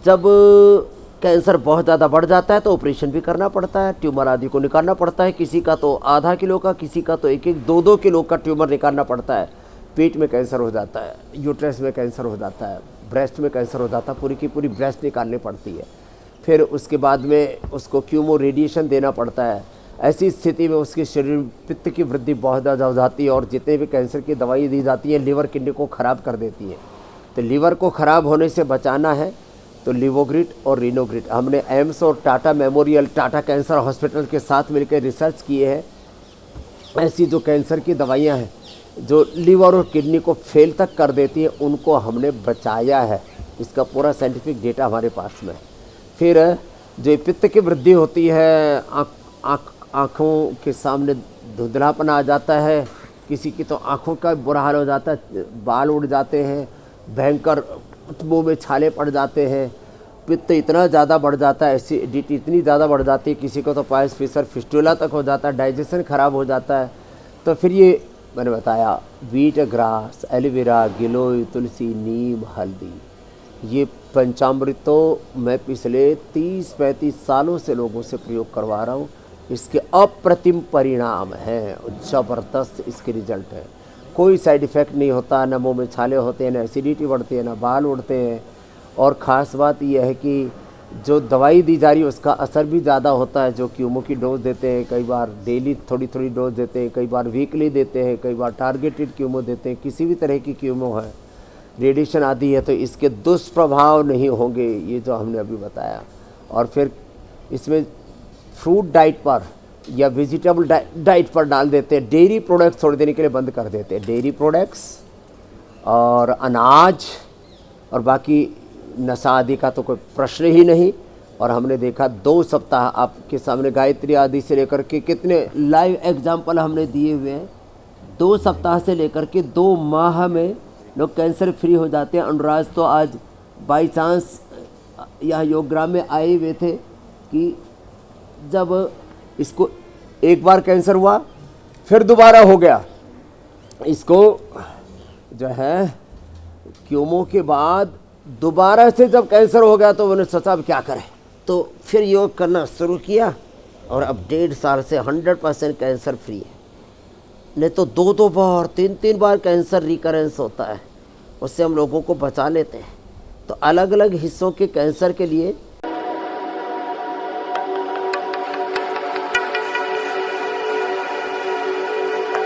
जब कैंसर बहुत ज़्यादा बढ़ जाता है तो ऑपरेशन भी करना पड़ता है, ट्यूमर आदि को निकालना पड़ता है। किसी का तो आधा किलो का, किसी का तो 1-1, 2-2 किलो का ट्यूमर निकालना पड़ता है। पेट में कैंसर हो जाता है, यूट्रस में कैंसर हो जाता है, ब्रेस्ट में कैंसर हो जाता है, पूरी की पूरी ब्रेस्ट निकालनी पड़ती है। फिर उसके बाद में उसको कीमो रेडिएशन देना पड़ता है। ऐसी स्थिति में उसके शरीर में पित्त की वृद्धि बहुत ज़्यादा हो जाती है और जितने भी कैंसर की दवाई दी जाती है लिवर किडनी को ख़राब कर देती है। तो लीवर को ख़राब होने से बचाना है तो लिवोग्रिड और रीनोग्रिड हमने एम्स और Tata memorial, Tata cancer hospital के साथ मिलकर रिसर्च किए हैं। ऐसी जो कैंसर की दवाइयाँ हैं जो लीवर और किडनी को फेल तक कर देती है, उनको हमने बचाया है। इसका पूरा साइंटिफिक डेटा हमारे पास में है। फिर जो पित्त की वृद्धि होती है, आँखों के सामने धुंधलापन आ जाता है, किसी की तो आँखों का बुरा हाल हो जाता है, बाल उड़ जाते हैं, भयंकर मुँह में छाले पड़ जाते हैं, पित्त इतना ज़्यादा बढ़ जाता है, एसिडिटी इतनी ज़्यादा बढ़ जाती है, किसी को तो पायस फिसर फिस्टुला तक हो जाता है, डाइजेशन ख़राब हो जाता है। तो फिर ये मैंने बताया वीट ग्रास, एलोवेरा, गिलोय, तुलसी, नीम, हल्दी, ये पंचामृतों मैं पिछले 30-35 सालों से लोगों से प्रयोग करवा रहा हूँ। इसके अप्रतिम परिणाम हैं, ज़बरदस्त इसके रिजल्ट है। कोई साइड इफ़ेक्ट नहीं होता, ना मुँह में छाले होते हैं, ना एसिडिटी बढ़ती है, ना बाल उड़ते हैं। और ख़ास बात यह है कि जो दवाई दी जा रही है उसका असर भी ज़्यादा होता है। जो कीमो की डोज देते हैं, कई बार डेली थोड़ी थोड़ी डोज देते हैं, कई बार वीकली देते हैं, कई बार टारगेटेड कीमो देते हैं। किसी भी तरह की कीमो है, रेडिएशन आदि है, तो इसके दुष्प्रभाव नहीं होंगे, ये जो हमने अभी बताया। और फिर इसमें फ्रूट डाइट पर या वेजिटेबल डाइट पर डाल देते हैं। डेयरी प्रोडक्ट्स थोड़ी देने के लिए बंद कर देते हैं, डेयरी प्रोडक्ट्स और अनाज, और बाकी नशा आदि का तो कोई प्रश्न ही नहीं। और हमने देखा 2 सप्ताह आपके सामने गायत्री आदि से लेकर के कितने लाइव एग्जाम्पल हमने दिए हुए हैं। 2 सप्ताह से लेकर के 2 माह में लोग कैंसर फ्री हो जाते हैं। अनुराज तो आज बाई चांस यहाँ योगग्राम में आए हुए थे कि जब इसको एक बार कैंसर हुआ फिर दोबारा हो गया, इसको जो है कीमो के बाद दोबारा से जब कैंसर हो गया तो उन्होंने सोचा अब क्या करें, तो फिर योग करना शुरू किया और अब 1.5 साल से 100% कैंसर फ्री है। नहीं तो 2-2 बार 3-3 बार कैंसर रिकरेंस होता है, उससे हम लोगों को बचा लेते हैं। तो अलग अलग हिस्सों के कैंसर के लिए